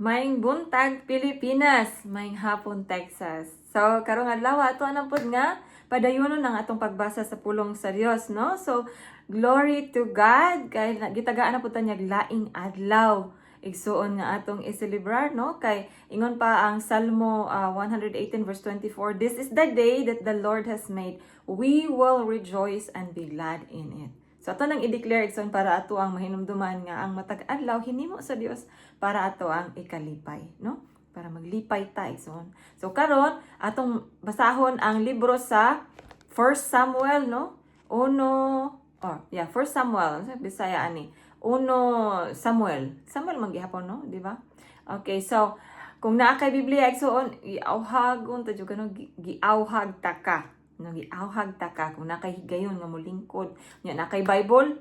Maing buntag Pilipinas, maing hapon Texas. So karong adlaw ato anang pud nga padayonon ang atong pagbasa sa pulong sa Dios, no? So glory to God kay gitagaan na pud ta niya laing adlaw. Igsuon nga atong i-celebrar, no? Kay ingon pa ang Salmo 118 verse 24, "This is the day that the Lord has made. We will rejoice and be glad in it." So ato nang i-declare igsoon para ato ang mahinumduman nga ang matag adlaw hinimo sa Dios para ato ang ikalipay, no? Para maglipay ta igsoon. So karon atong basahon ang libro sa First Samuel, no? First Samuel, Bisaya ani. Samuel. Samuel man gihapon, no? Di ba? Okay, so kung naa kay Biblia igsoon, iawhagon ta jud kano giawhag ta ka. No, giawhag ta ka kung nakay higayon nga molingkod. Nya nakay Bible,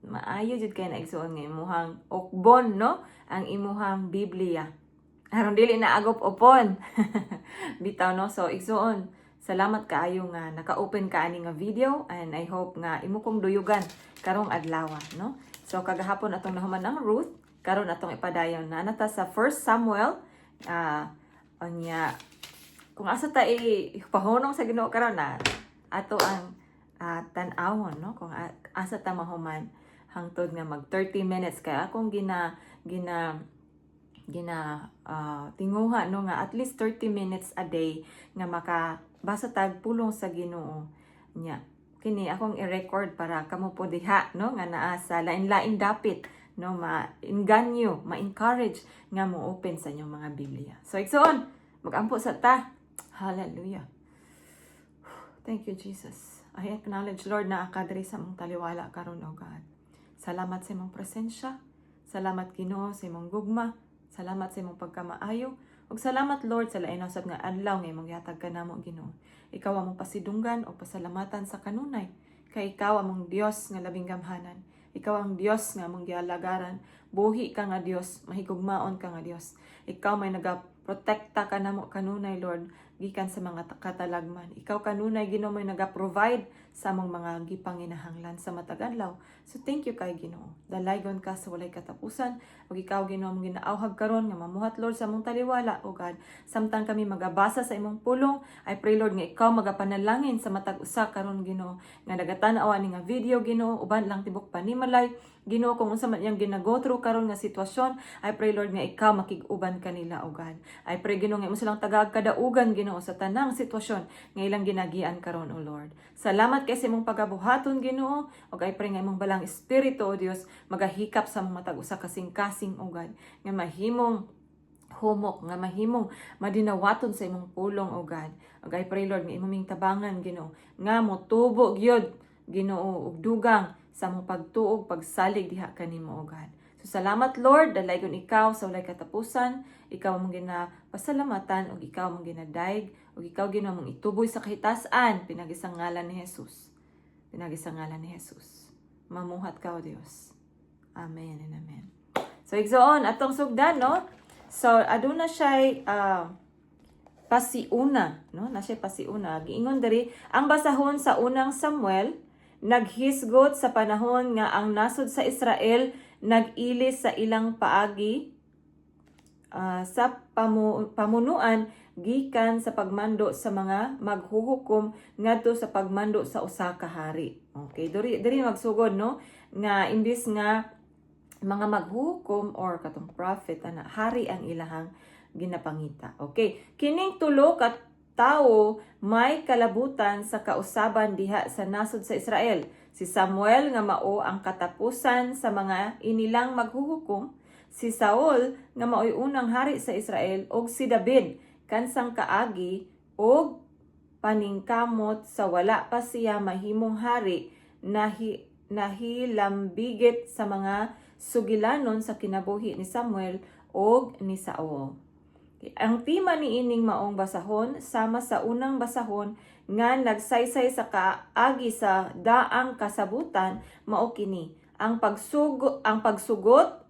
maayo jud kay naigsuon nga imuhang okbon, no? Ang imuhang Biblia. Aron dili na agop upon. Bitaw, no? So igsuon, salamat kaayo nga naka-open ka ani nga video and I hope nga imo kong duyugan karong adlaw, no? So kagahapon atong nahuman ang Ruth, karon atong ipadayon na nata sa First Samuel onya kung asa ta ipahunong sa Ginoo karon na ato ang tan-awon, no? Kung asa ta mahuman hangtod nga mag 30 minutes kay akong tinguha, no, nga at least 30 minutes a day nga makabasa tag pulong sa Ginoo nya. Kini akong i-record para kamo po diha, no, nga naa sa lain-lain dapit, no, ma-inganyo, ma-encourage nga mo open sa inyong mga Biblia. So igsoon, magampo sa ta. Hallelujah. Thank you, Jesus. I acknowledge, Lord, na akadri sa mong taliwala karon, O God. Salamat sa imong presensya. Salamat, Ginoo, sa imong gugma. Salamat sa imong pagkamaayo. Ug salamat, Lord, sa lain usab nga adlaw nga imong gihatag kanamo, Ginoo. Ikaw among pasidunggan o pasalamatan sa kanunay. Kay ikaw among Dios nga labing gamhanan. Ikaw ang Dios nga among gialagaran. Buhi ka nga Dios, mahigugmaon ka nga Dios. Ikaw may nagaprotekta kanamo kanunay, Lord, gikan sa mga katalagman. Ikaw kanunay, Ginoo, may naga-provide sa among mga gipanginahanglan sa matag adlaw. So thank you kay Ginoo. Dalaygon ka sa walay katapusan. Ug ikaw, Ginoo, among ginaawhag karon nga mamuhat, Lord, sa among taliwala, O God. Samtang kami magabasa sa imong pulong, I pray, Lord, nga ikaw magapanalangin sa matag usa karon, Ginoo, nga nagatanaw ani nga video, Ginoo, uban lang tibok panimalay, Ginoo, kung unsa man iyang ginago through karon nga sitwasyon, I pray, Lord, nga ikaw makig-uban kanila, O God. I pray, Ginoo, nga imo silang tagag kadaugan, Ginoo, sa tanang sitwasyon nga ilang ginagian karon, O Lord. Salamat kay sa imong pagabuhaton, Ginoo, ug I pray nga imong balang espiritu, O Dios, magahikap sa mga matag usa kasing-kasing, O God, nga mahimong humok, nga mahimong madinawaton sa imong pulong, O God. Ug I pray, Lord, nga imong tabangan, Ginoo, nga motubo gyud, Ginoo, ug dugang sa mong pagtuog, pagsalig diha kanimo, O God. So salamat, Lord, dalaygon ikaw sa walay katapusan, ikaw mong ginapasalamatan, ug ikaw mong ginadaig, ug ikaw Ginoo mong ituboy sa kahitasan, pinagisang ngalan ni Jesus. Pinagisang ngalan ni Jesus. Mamuhat ka, O Dios. Amen and amen. So igsoon atong sugdan, no? So aduna siya pasiuna, no? Na siya pasiuna. Giingon diri ang basahon sa unang Samuel, naghisgot sa panahon nga ang nasod sa Israel nag-ilis sa ilang paagi sa pamunuan gikan sa pagmando sa mga maghuhukom ngadto sa pagmando sa usa ka hari. Okay, diri magsugod, no, nga imbis nga mga maghuhukom or katong prophet ana hari ang ilahang ginapangita. Okay, kining tulo ka tawo may kalabutan sa kausaban diha sa nasod sa Israel. Si Samuel nga mao ang katapusan sa mga inilang maghuhukom, si Saul nga mao'y unang hari sa Israel, ug si David kansang kaagi ug paningkamot sa wala pa siya mahimong hari nahilambigit sa mga sugilanon sa kinabuhi ni Samuel ug ni Saul. Ang tema ni ining maong basahon sama sa unang basahon nga nagsaysay sa kaagi sa daang kasabutan mao kini ang pagsugot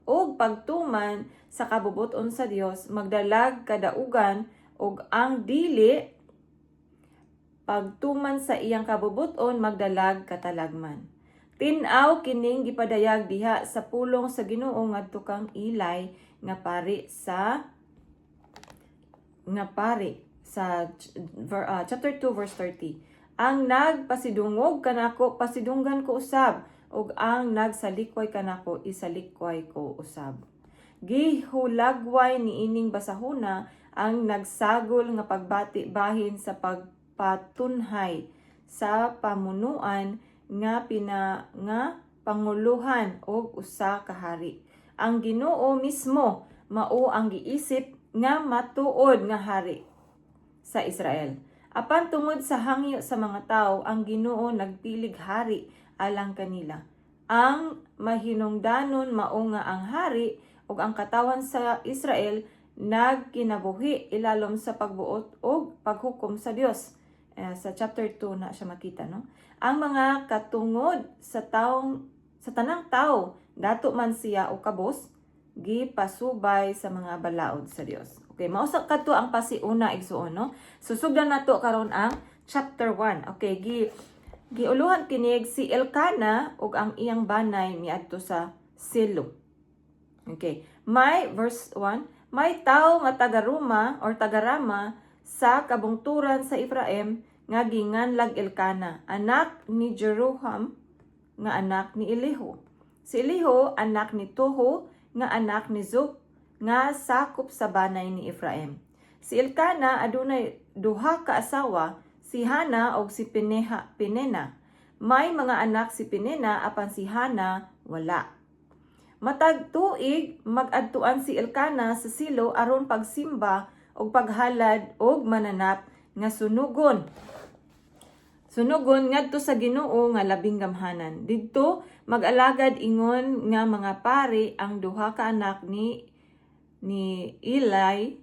o pagtuman sa kabubuton sa Dios magdalag kadaugan ug ang dili pagtuman sa iyang kabubuton magdalag katalagman. Tin-aw kining gipadayag diha sa pulong sa Ginoo ngadto kang Eli nga pari sa chapter 2 verse 30. Ang nagpasidungog kanako pasidunggan ko usab, ug ang nagsalikway kanako isalikway ko usab. Gihulagway niining basahona ang nagsagol nga pagbati bahin sa pagpatunhay sa pamunuan nga panguluhan og usa ka hari. Ang Ginoo mismo mao ang giisip nga matuod nga hari sa Israel. Apan tungod sa hangyo sa mga tawo, ang Ginoo nagpilig hari alang kanila. Ang mahinungdanon mao nga ang hari ug ang katawan sa Israel nagkinabuhi ilalom sa pagbuot ug paghukom sa Dios. Sa chapter 2 na siya makita, no? Ang mga katungod sa tanang tawo, dato man siya o kabos, gipasubay sa mga balaod sa Dios. Okay, mausa kadto ang pasiuna igsuon, no? Susugdan nato karon ang chapter 1. Okay, giuluhan kinig si Elkana ug ang iyang banay miadto sa Silo. Okay, may verse 1, may tawo nga tagarama sa kabungturan sa Ephraim nga ginganlag Elkana, anak ni Jeroham nga anak ni Elihu. Si Elihu anak ni Toho nga anak ni Zuf nga sakop sa banay ni Ephraim. Si Elkana adunay duha ka asawa, si Hana ug si Penena. May mga anak si Penena apan si Hana wala. Matag tuig mag-adtuan si Elkana sa Silo aron pagsimba og paghalad og mananap nga sunugon ngadto sa Ginoo nga labing gamhanan. Didto mag-alagad ingon nga mga pari ang duha ka anak ni Eli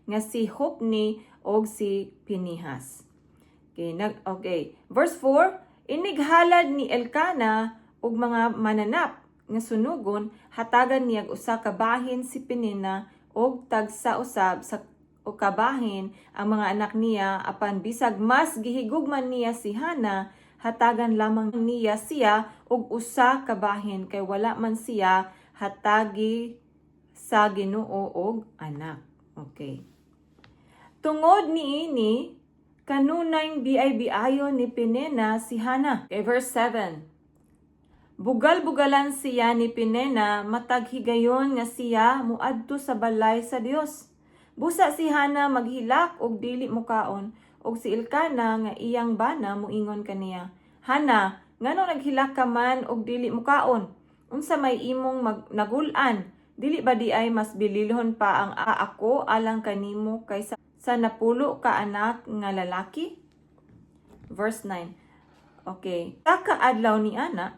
nga si Hopni og si Pinihas. Okay. Verse 4, inighalad ni Elkana og mga mananap nga sunugon, hatagan niya usa ka bahin si Penina og tagsa usab sa o kabahin ang mga anak niya, apan bisag mas gihigugman niya si Hana, hatagan lamang niya siya og usa kabahin kay wala man siya hatagi sa Ginoo og anak. Okay. Tungod niini kanunay biay-biayon ni Penena si Hana. Okay, verse 7. Bugal-bugalan siya ni Penena matag higayon nga siya muadto sa balay sa Dios. Busa si Hana maghilak og dili mukaon, og si Elkana nga iyang bana muingon kaniya, Hana, ngano naghilak ka man og dili mukaon? Unsa may imong nagulan? Dili ba di ay mas bililhon pa ang ako alang kanimo kaysa sa napulo ka anak nga lalaki? Verse 9. Okay. Taka adlaw ni ana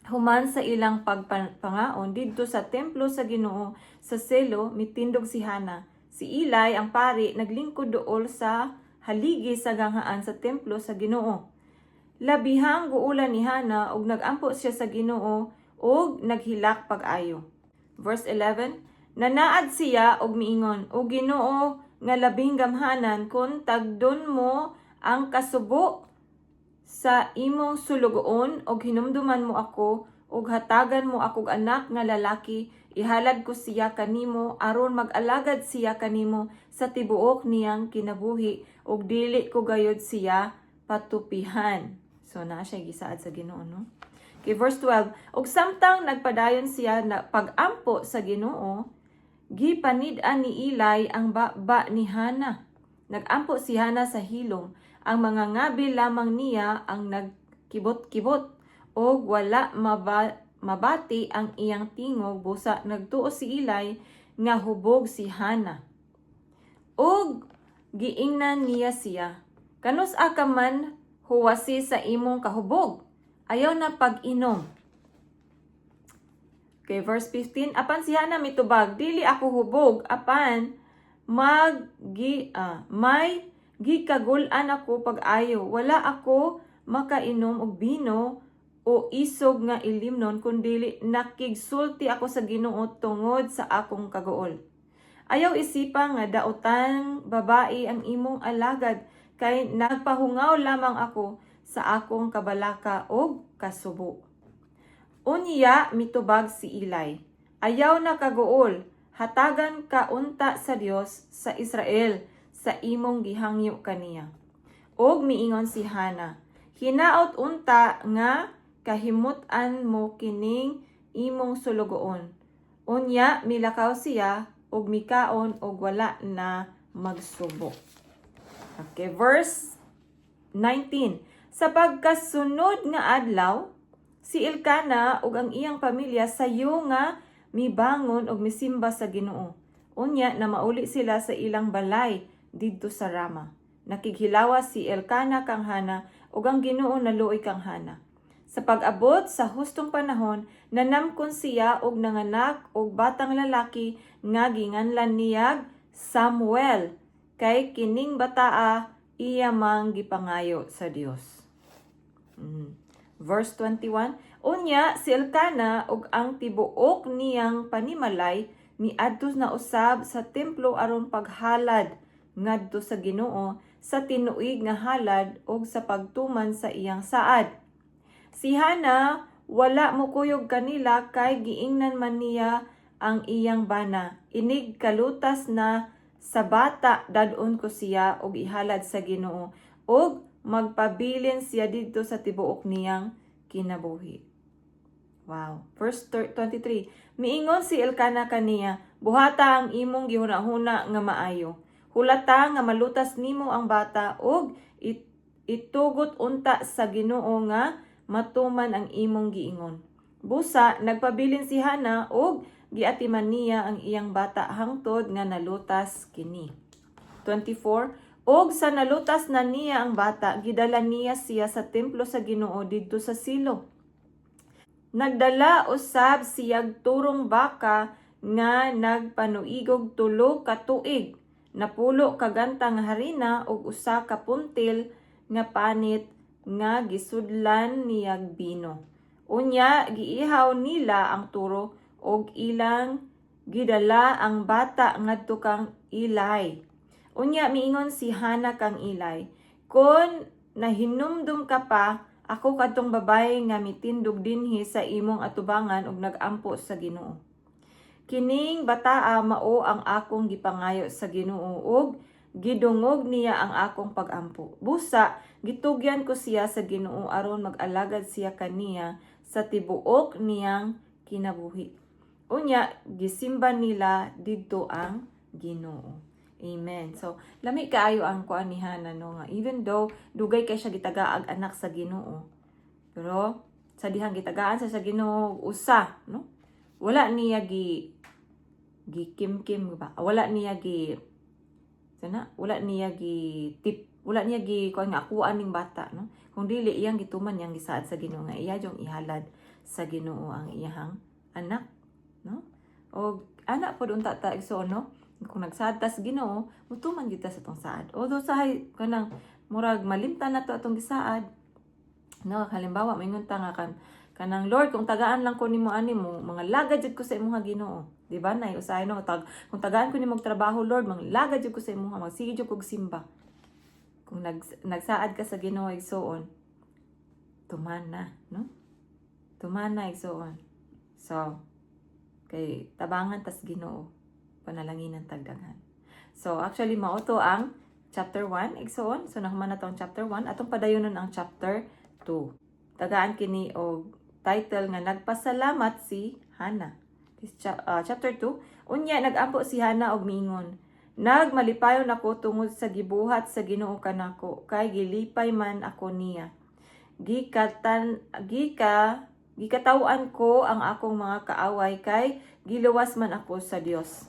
human sa ilang pagpangaon didto sa templo sa Ginoo sa Selo mitindog si Hana. Si Eli ang pari naglingkod duol sa haligi sa ganghaan sa templo sa Ginoo. Labihang guulan ni Hana og nagampo siya sa Ginoo og naghilak pag-ayo. Verse 11, nanaad siya og miingon, O Ginoo nga labing gamhanan kun tagdon mo ang kasubo sa imong sulugoon og hinumduman mo ako ug hatagan mo akog anak nga lalaki, ihalad ko siya kanimo aron mag-alagad siya kanimo sa tibuok niyang kinabuhi ug dili ko gayud siya patupihan. So na siya gisaad sa Ginoo, no? Okay, verse 12. Ug samtang nagpadayon siya na pag-ampo sa Ginoo, gipanid-an ni Eli ang baba ni Hana. Nagampo si Hana sa hilong. Ang mga ngabi lamang niya ang nagkibot-kibot o wala mabati ang iyang tingog, busa nagtuo si Eli nga hubog si Hana. Og giingnan niya siya, kanus ka man huwasi sa imong kahubog, ayaw na pag-inom. Okay, verse 15, apan si Hana mitubag, dili ako hubog, apan may gikagulan ako pag-ayo, wala ako makainom og bino o isog nga ilimnon, kundili nakigsulti ako sa Ginoo tungod sa akong kagool. Ayaw isipa nga daotang babae ang imong alagad, kay nagpahungaw lamang ako sa akong kabalaka og kasubo. Unya mitubag si Eli, ayaw na kaguol, hatagan ka unta sa Dios sa Israel sa imong gihangyo kaniya. Og miingon si Hana, hinaot unta nga kahimut-an mo kining imong sulugoon. Unya milakaw siya og mikaon og wala na magsubo. Okay, verse 19. Sa pagkasunod nga adlaw, si Elkana ug ang iyang pamilya sayo nga mibangon og misimba sa Ginoo. Unya na mauli sila sa ilang balay didto sa Rama. Nakighilawas si Elkana kang Hana ug ang Ginoo naluoy kang Hana. Sa pag-abot sa hustong panahon, nanamkon siya og nanganak og batang lalaki nga ginganlan niyag Samuel, kay kining bataa iya mang gipangayo sa Dios. Verse 21, unya si Elkana ug ang tibuok niyang panimalay miadto na usab sa templo aron paghalad ngadto sa Ginoo sa tinuig nga halad ug sa pagtuman sa iyang saad. Si Hana wala mo kuyog kanila kay giingnan man niya ang iyang bana. Inig kalutas na sa bata dadon ko siya og ihalad sa Ginoo og magpabilin siya didto sa tibuok niyang kinabuhi. Wow. Verse 23. Miingon si Elkana kaniya, buhata ang imong gihuna-huna nga maayo. Hulata nga malutas nimo ang bata og itugot unta sa Ginoo nga matuman ang imong giingon. Busa nagpabilin si Hana og giatiman niya ang iyang bata hangtod nga nalutas kini. 24. Og sa nalutas na niya ang bata, gidala niya siya sa templo sa Ginoo didto sa Silo. Nagdala usab siyag turong baka nga nagpanuigog 3 ka tuig, napulo ka gantang harina og 1 ka puntil nga panit nga gisudlan niyag bino. Unya giihaw nila ang turo og ilang gidala ang bata ngadto kang Eli. Unya miingon si Hana kang Eli, kon nahinumdum ka pa, ako kadtong babae nga mitindog dinhi sa imong atubangan ug nagampo sa Ginoo. Kining bataa mao ang akong gipangayo sa Ginoo ug gidungog niya ang akong pagampo. Busa gitugyan ko siya sa Ginoo aron mag-alagad siya kaniya sa tibuok niyang kinabuhi. Unya gisimba nila didto ang Ginoo. Amen. So, lami kaayo ang kuan ni Hana no nga even though dugay kay siya gitagaag anak sa Ginoo. Pero sa dihang gitagaan sa Ginoo usa, no? Wala niya kim ba? Wala niya wala niya wala niya kuan nga akuan ning bata, no? Kung dili iyang gituman yang gisaad sa Ginoo nga iya jong ihalad sa Ginoo ang iyang anak, no? O anak pod unta ta igsoon, no? Kung nagsaad ta sa Ginoo, mutuman kita sa tong saad. Although sahay kanang murag malimtan na to atong gisaad. No, halimbawa maingon ta nga kanang Lord, kung tagaan lang ko nimo ani mo, mga lagad jud ko sa imong Ginoo. Di ba? Nay usahay no kung tagaan ko nimo og trabaho, Lord, mga lagad jud ko sa imong, magsige jud kog simba. Kung nagsaad ka sa Ginoo igsoon, tuman na, no? Tuman na igsoon. So, kay tabangan tas Ginoo, panalanginan tagdaghan. So, actually, mao to ang chapter 1, igsoon. So, nahuman na to ang chapter 1. Atong padayonon ang chapter 2. Tagaan kini og title nga nagpasalamat si Hana. Chapter 2. Unya, nagampo si Hana og miingon, nagmalipayon ako tungod sa gibuhat sa Ginoo kanako, kay gilipay man ako niya. Gikatawan ko ang akong mga kaaway, kay giluwas man ako sa Dios.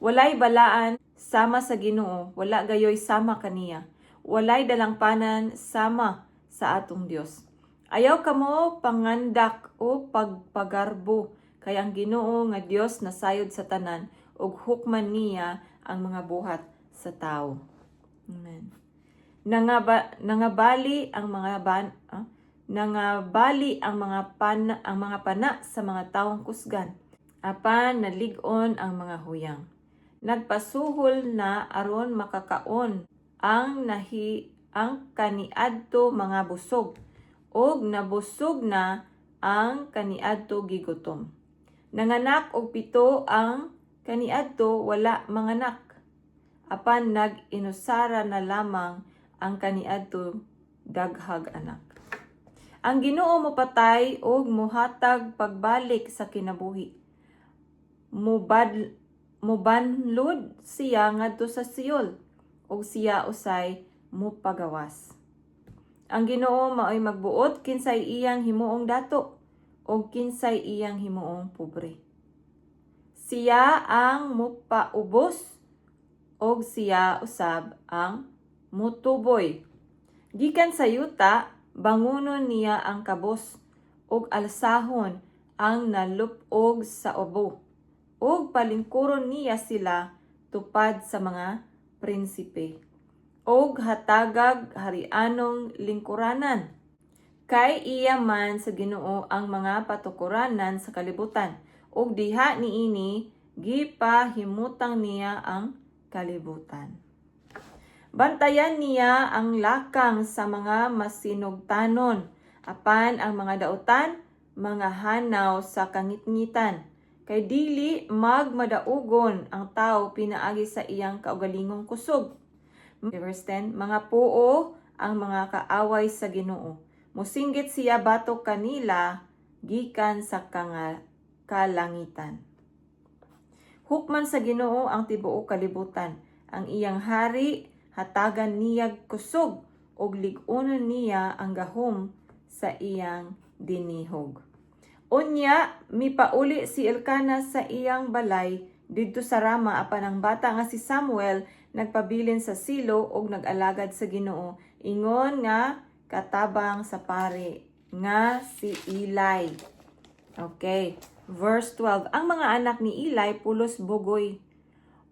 Walay balaan sama sa Ginoo, wala gayoy sama kaniya. Walay dalangpanan sama sa atong Dios. Ayaw kamo pangandak o pagpagarbo, kay ang Ginoo nga Dios nasayod sa tanan ug hukman niya ang mga buhat sa tawo. Amen. Nangabali ang mga pana sa mga taong kusgan, apan nalig-on ang mga huyang. Nagpasuhol na aron makakaon ang kaniadto mga busog, og nabusog na ang kaniadto gigutom. Nanganak og 7 ang kaniadto wala manganak. Apan nag-inusara na lamang ang kaniadto daghag anak. Ang Ginoo mopatay og mohatag pagbalik sa kinabuhi. Mubanlod siya ngadto sa Siol ug siya usay mupagawas. Ang Ginoo maoy magbuot kinsay iyang himuong dato ug kinsay iyang himuong pobre. Siya ang mupaubos ug siya usab ang mutuboy. Gikan sa yuta, bangunon niya ang kabos ug alsahon ang nalupog sa ubo. Ug palingkuron niya sila tupad sa mga prinsipe. Og hatagag harianong lingkuranan. Kay iya man sa Ginoo ang mga patukuranan sa kalibutan. Og diha niini gipahimutang niya ang kalibutan. Bantayan niya ang lakang sa mga masinugtanon, apan ang mga dautan, mga hanaw sa kangitngitan. Kay dili magmadaugon ang tao pinaagi sa iyang kaugalingong kusog. Verse 10, mga puo ang mga kaaway sa Ginoo. Musinggit siya batok kanila gikan sa kalangitan. Hukman sa Ginoo ang tibuok kalibutan. Ang iyang hari hatagan niyag kusog ug lig-unon niya ang gahom sa iyang dinihog. Unya mipauli si Elkana sa iyang balay didto sa Rama apan ang bata nga si Samuel nagpabilin sa Silo ug nag-alagad sa Ginoo ingon nga katabang sa pari nga si Eli. Okay, verse 12. Ang mga anak ni Eli pulos bugoy.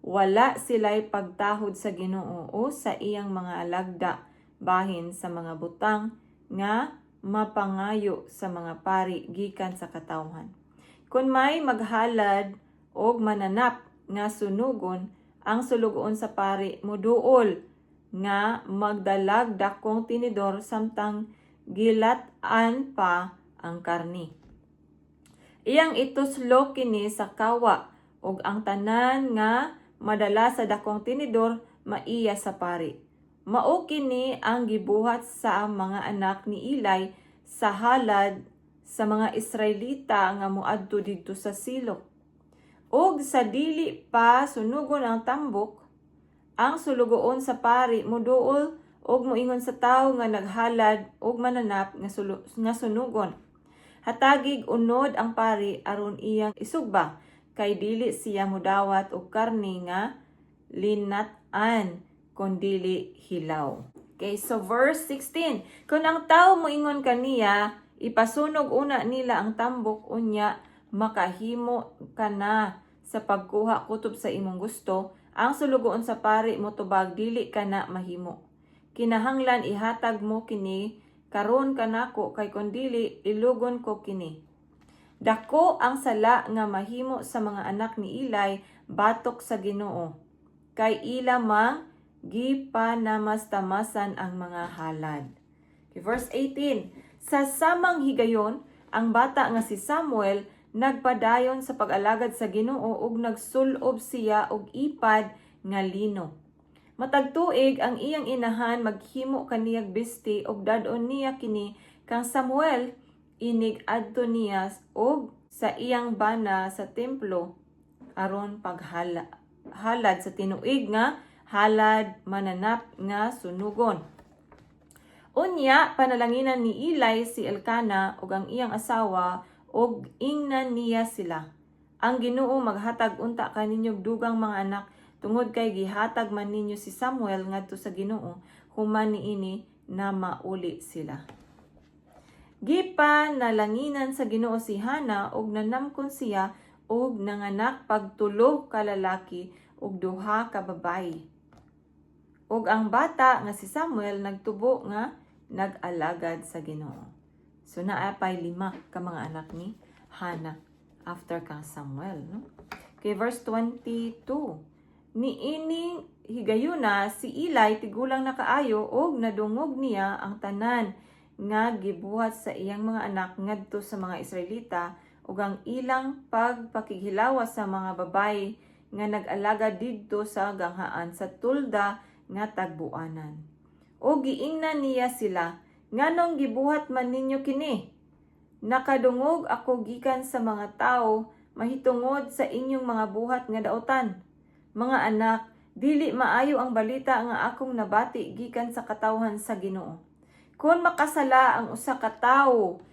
Wala sila'y pagtahod sa Ginoo o sa iyang mga alagda bahin sa mga butang nga mapangayo sa mga pari gikan sa katawhan. Kung may maghalad og mananap nga sunugon, ang sulugoon sa pari moduol nga magdalag dakong tinidor samtang gilat-an pa ang karni. Iyang ituslo kini sa kawa ug ang tanan nga madala sa dakong tinidor maiya sa pari. Mao kini ang gibuhat sa mga anak ni Eli sa halad sa mga Israelita nga moadto didto sa Silo. Og sa dili pa sunugon ang tambok, ang sulugoon sa pari moduol og moingon sa tawo nga naghalad og mananap nga sunugon. Hatagig unod ang pari aron iyang isugba kay dili siya mudawat og karni nga linat-an kun dili hilaw. Okay, so verse 16. Kung ang tawo moingon kaniya, ipasunog una nila ang tambok unya makahimo ka na sa pagkuha kutob sa imong gusto, ang sulugoon sa pari mo tubag dili ka na mahimo. Kinahanglan ihatag mo kini karon kanako kay kun dili ilugon ko kini. Dako ang sala nga mahimo sa mga anak ni Eli batok sa Ginoo. Kay ila mang gipanamastamasan ang mga halad. Okay, verse 18. Sa samang higayon, ang bata nga si Samuel nagpadayon sa pag-alagad sa Ginoo ug nagsulob siya og ipad nga lino. Matag tuig ang iyang inahan maghimo kaniyag bisti ug dadon niya kini kang Samuel inig adto niya og sa iyang bana sa templo aron paghalad sa tinuig nga halad mananap nga sunugon. Unya panalanginan ni Eli si Elkana ug ang iyang asawa og ingnan niya sila. Ang Ginoo maghatag unta kaninyong dugang mga anak tungod kay gihatag man ninyo si Samuel ngadto sa Ginoo human niini na mauli sila. Gipanalaginan sa Ginoo si Hana ug nanamkon siya og nanganak pagtulo ka lalaki ug 2 ka babayi. Ug ang bata nga si Samuel nagtubo nga nag-alagad sa Ginoo. So naapay 5 ka mga anak ni Hana after kang Samuel, no? Okay, verse 22. Niining higayuna si Eli tigulang na kaayo og nadungog niya ang tanan nga gibuhat sa iyang mga anak ngadto sa mga Israelita ug ang ilang pagpakighilawas sa mga babay nga nag-alaga didto sa ganghaan sa tulda nga tagbuanan. O giingnan niya sila, nganong gibuhat man ninyo kini? Nakadungog ako gikan sa mga tao mahitungod sa inyong mga buhat nga daotan. Mga anak, dili maayo ang balita nga akong nabati gikan sa katawhan sa Ginoo. Kung makasala ang usa ka tawo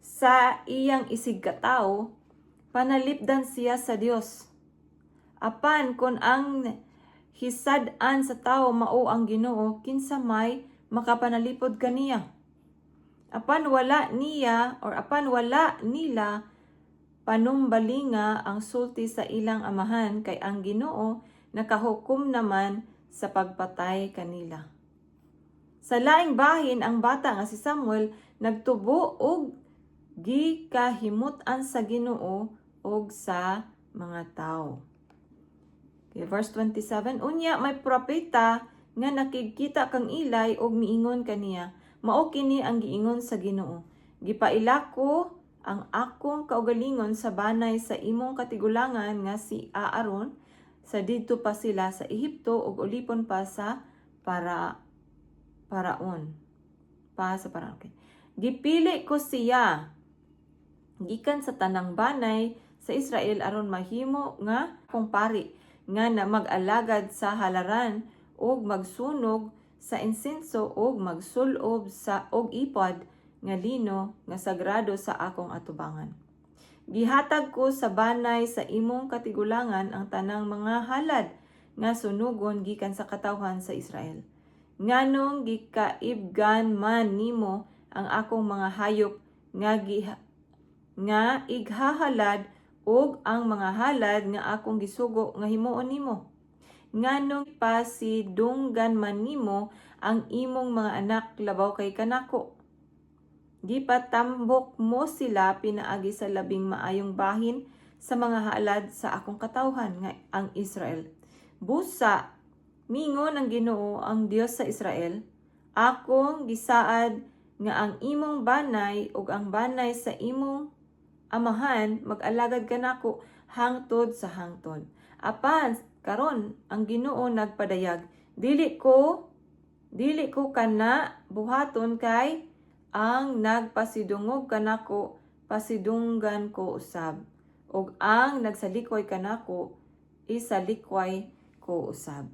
sa iyang isig katawo, panalipdan siya sa Dios. Apan kung ang hisad-an sa tawo mao ang Ginoo, kinsa may makapanalipod kaniya. Apan wala nila panumbalinga ang sulti sa ilang amahan kay ang Ginoo nakahukom naman sa pagpatay kanila. Sa laing bahin ang bata nga si Samuel nagtubo og gikahimut-an sa Ginoo og sa mga tawo. Okay, verse 27, unya may propeta nga nakikita kang Ilay og miingon kaniya, mao kini ang giingon sa Ginoo. Gipaila ko ang akong kaugalingon sa banay sa imong katigulangan nga si Aaron sa didto pa sila sa Ehipto ug ulipon pa sa Paraon. Okay. Gipili ko siya gikan sa tanang banay sa Israel aron mahimo nga kung pari nga na mag-alagad sa halaran og magsunog sa insenso og magsulob sa og ipad nga lino nga sagrado sa akong atubangan. Gihatag ko sa banay sa imong katigulangan ang tanang mga halad nga sunugon gikan sa katawhan sa Israel. Nganong gikaibgan man nimo ang akong mga hayop nga ighahalad ug ang mga halad nga akong gisugo nga himuon nimo. Nganong pasidunggan man nimo ang imong mga anak labaw kay kanako. Gipatambok mo sila pinaagi sa labing maayong bahin sa mga halad sa akong katawhan nga ang Israel. Busa, mingon ang Ginoo ang Dios sa Israel, akong gisaad nga ang imong banay ug ang banay sa imong amahan mag-alagad kanako hangtod sa hangtod. Apan karon ang Ginoo nagpadayag, dili ko kana buhaton kay ang nagpasidungog kanako pasidunggan ko usab, ug ang nagsalikoy kanako isalikway ko usab.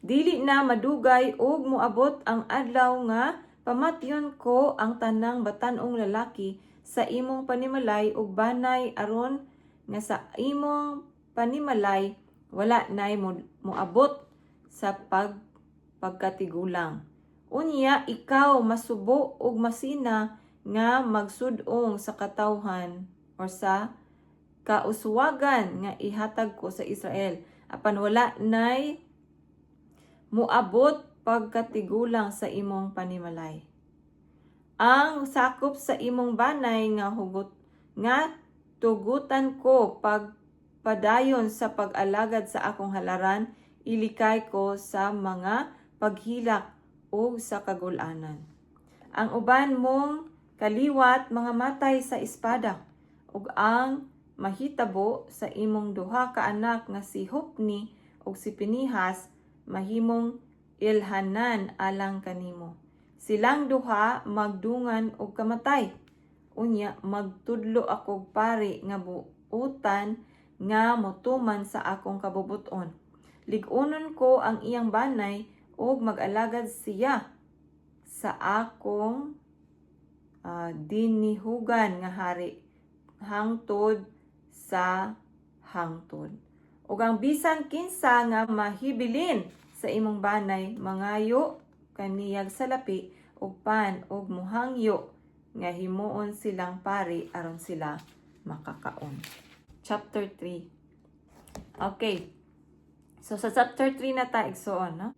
Dili na madugay ug moabot ang adlaw nga pamatyon ko ang tanang batan-ong lalaki sa imong panimalay ug banay aron nga sa imong panimalay wala nay moabot sa pagkatigulang. Unya ikaw masubo ug masina nga magsud-ong sa katawhan or sa kauswagan nga ihatag ko sa Israel. Apan wala nay moabot pagkatigulang sa imong panimalay. Ang sakop sa imong banay nga hugot nga tugutan ko pagpadayon sa pag-alagad sa akong halaran, ilikay ko sa mga paghilak o sa kagulanan. Ang uban mong kaliwat mga matay sa espada, ug ang mahitabo sa imong duha ka anak nga si Hopni ug si Pinihas mahimong ilhanan alang kanimo. Silang duha magdungan og kamatay. Unya magtudlo ako pari nga buutan nga motuman sa akong kabubuton. Lig-unon ko ang iyang banay ug mag-alagad siya sa akong dinihugan nga hari hangtod sa hangtod. Ug ang bisan kinsa nga mahibilin sa imong banay mangayo kaniyag salapi ug pan ug muhangyo nga himuon silang pari aron sila makakaon. Chapter 3. Okay. So sa chapter 3 na ta igsuon, no?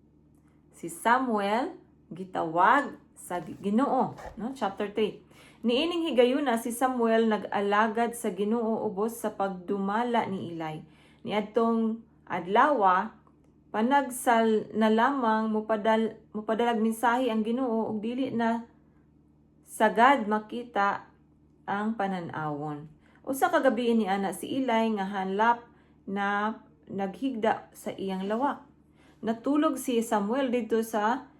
Si Samuel gitawag sa Ginoo, no? Chapter 3. Niining higayuna si Samuel nag-alagad sa Ginoo ubos sa pagdumala ni Ilay. Niadtong adlaw panagsal na lamang mupadalag mensahe ang Ginoo ug dili na sagad makita ang panan-awon. Usa ka gabi ni ana si Eli nga hanlap na naghigda sa iyang lawak. Natulog si Samuel dito sa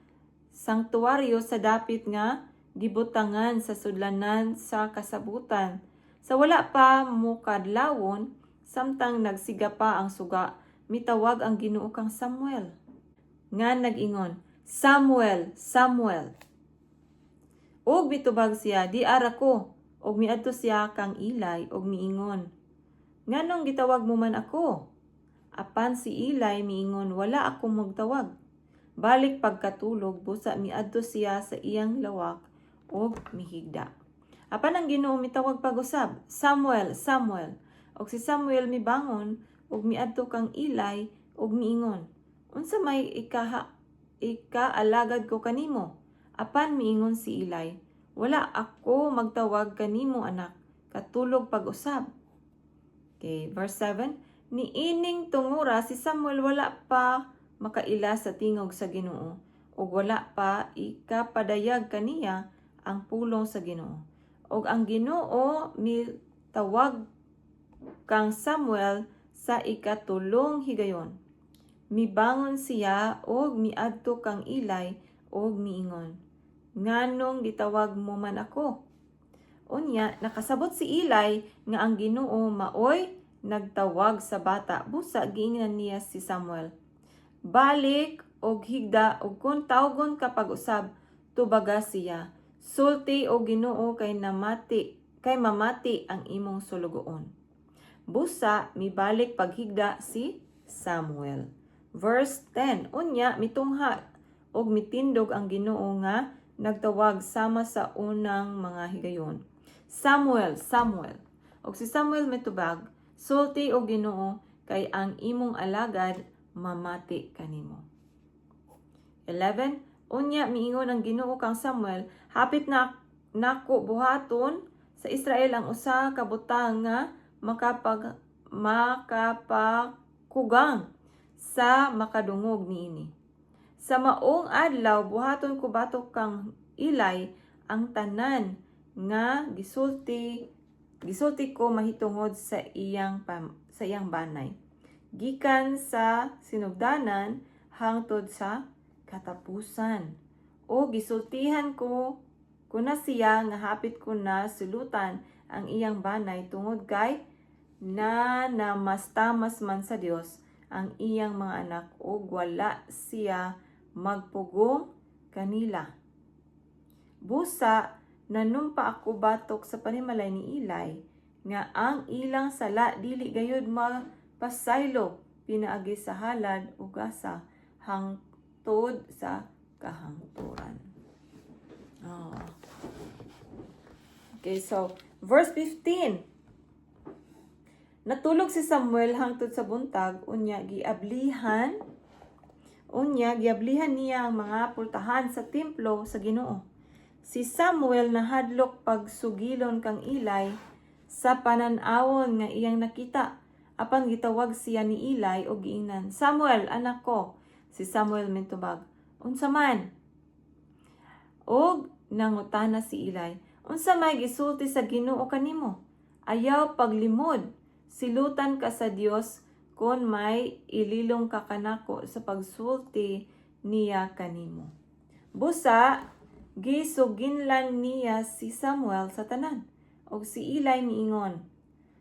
sanktuaryo sa dapit nga gibutangan sa sudlanan sa kasabutan. Sa wala pa mukadlawon, samtang nagsiga pa ang suga, mitawag ang Ginoo kang Samuel. Nga nag-ingon, Samuel, Samuel. Og mitubag siya, di ara ko. Og miadto siya kang Eli og miingon, nganong gitawag mo man ako? Apan si Eli miingon, wala ako magtawag. Balik pagkatulog, busa miadto siya sa iyang lawak og mihigda. Apan ang Ginoo mitawag pag-usab, Samuel, Samuel. Og si Samuel mibangon og miadto kang Eli og miingon, unsa may ikaalagad ko kanimo? Apan miingon si Eli, wala ako magtawag kanimo anak, katulog pag-usab. Okay, verse 7. Niining tungura si Samuel wala pa makaila sa tingog sa Ginoo, ug wala pa ikapadayag kaniya ang pulong sa Ginoo. Ug ang Ginoo mitawag kang Samuel sa ikatulong higayon. Mibangon siya og miadto kang Eli og miingon, nganong gitawag mo man ako? Unya, nakasabot si Eli nga ang Ginoo maoy nagtawag sa bata. Busa giingnan niya si Samuel, balik og higda og kun tawgon ka pag-usab, tubaga siya. Sulti o Ginoo kay mamati ang imong sulugoon. Busa mibalik paghigda si Samuel. Verse 10. Unya mitungha og mitindog ang Ginoo nga nagtawag sama sa unang mga higayon. Samuel, Samuel. Og si Samuel mitubag, sulti o Ginoo kay ang imong alagad mamati kanimo. 11. Unya miingon ang Ginoo kang Samuel, hapit na nako buhaton sa Israel ang usa ka butang nga makapakugang sa makadungog niini. Sa maong adlaw buhaton ko batok kang Eli ang tanan nga gisulti ko mahitungod sa iyang banay, gikan sa sinugdanan hangtod sa katapusan. O gisultihan ko na siya nga hapit ko na sulutan ang iyang banay tungod kay na namastamas man sa Dios ang iyang mga anak ug wala siya magpugong kanila. Busa nanumpa ako batok sa panimalay ni Eli nga ang ilang sala dili gayud mapasaylo pinaagi sa halad ug gasa hangtod sa kahangturan. Okay, so verse 15. Natulog si Samuel hangtod sa buntag, unya giablihan niya ang mga pultahan sa templo sa Ginoo. Si Samuel nahadlok pagsugilon kang Eli sa panan-awon nga iyang nakita. Apan gitawag siya ni Eli og giingnan, Samuel, anak ko. Si Samuel mitubag, unsa man? Og nangutana si Eli, unsa may gisulti sa Ginoo kanimo? Ayaw paglimod, silutan ka sa Dios kon may ililong ka kanako sa pagsulti niya kanimo. Busa gisuginlan niya si Samuel sa tanan, og si Eli miingon,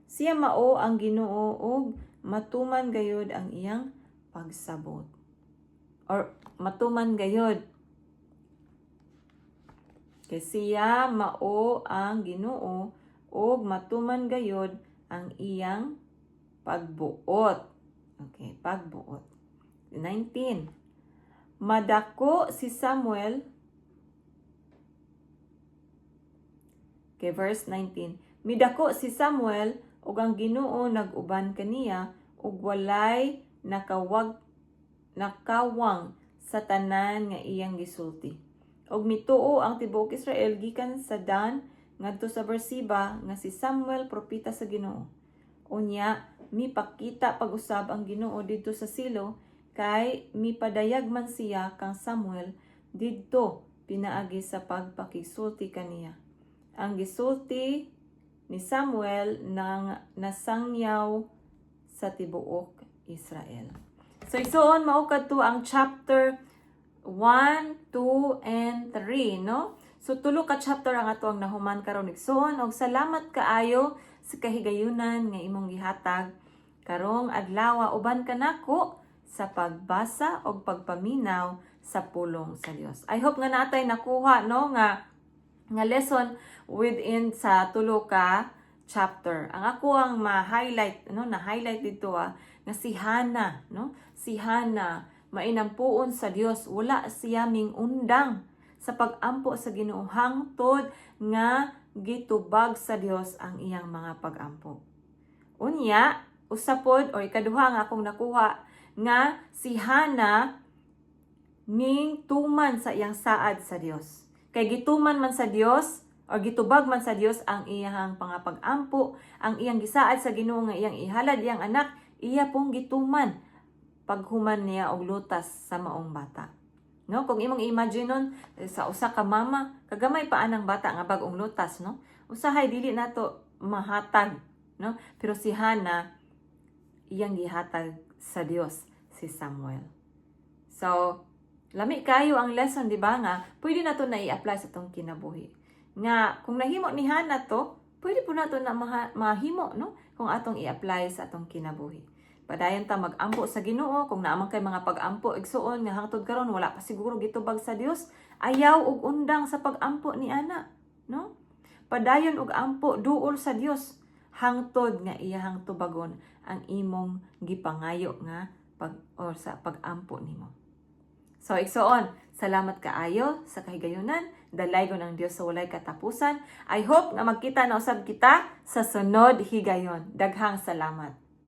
siya mao ang Ginoo og matuman gayod ang iyang pagsabot. Or matuman gayod. Kay siya mao ang Ginoo og matuman gayod ang iyang pagbuot. Okay, pagbuot. 19. Madako si Samuel. Okay, verse 19. Midako si Samuel ug ang Ginoo nag-uban kaniya ug walay nakawang sa tanan nga iyang gisulti. Og mituo ang tibuok Israel gikan sa Dan ngadto sa Beersheba nga si Samuel propeta sa Ginoo. Unya mipakita pag-usab ang Ginoo didto sa Silo kay mipadayag man siya kang Samuel didto pinaagi sa pagpakisulti kaniya. Ang gisulti ni Samuel nang nasangyaw sa tibuok Israel. So isuon mao kadto ang chapter 1, 2, and 3, no? So tulo ka chapter ang ato ang nahuman karon igsoon og salamat kaayo sa kahigayunan nga imong gihatag karong adlaw uban kanako sa pagbasa o pagpaminaw sa pulong sa Dios. I hope nga natay nakuha no nga lesson within sa tulo ka chapter. Ang ako ang ma-highlight no na-highlight dito nga si Hana no. Si Hana mainampuon sa Dios, wala siya ming undang sa pag-ampo sa Ginoo hangtod nga gitubag sa Dios ang iyang mga pag-ampo. Unya, usapod o ikaduha nga akong nakuha nga si Hana ning tuman sa iyang saad sa Dios. Kay gituman man sa Dios o gitubag man sa Dios ang iyang pangapag-ampo, ang iyang gisaad sa Ginoo nga iyang ihalad iyang anak, iya pong gituman paghuman niya og lutas sa maong bata. No, kung imong imagine nun, sa usa ka mama, kagamay pa anang bata nga bag-ong lutas, no? Usahay dili nato mahatag, no? Pero si Hana iyang gihatag sa Dios si Samuel. So, lami kayo ang lesson, di ba nga? Pwede na to na i-apply sa tong kinabuhi. Nga, kung nahimo ni Hana to, pwede po na to na mahimo, no? Kung atong i-apply sa atong kinabuhi. Padayon ta mag-ampo sa Ginoo kung naamang kay mga pag-ampo igsuon nga hangtod karon wala pa siguro gitubag sa Dios, ayaw og undang sa pag-ampo ni ana, no? Padayon og ampo duol sa Dios hangtod nga iyahang tubagon ang imong gipangayo nga sa pag-ampo nimo. So igsuon, salamat kaayo sa kahigayunan, dalaygon ang Dios sa walay katapusan. I hope nga magkita na usab kita sa sunod higayon. Daghang salamat.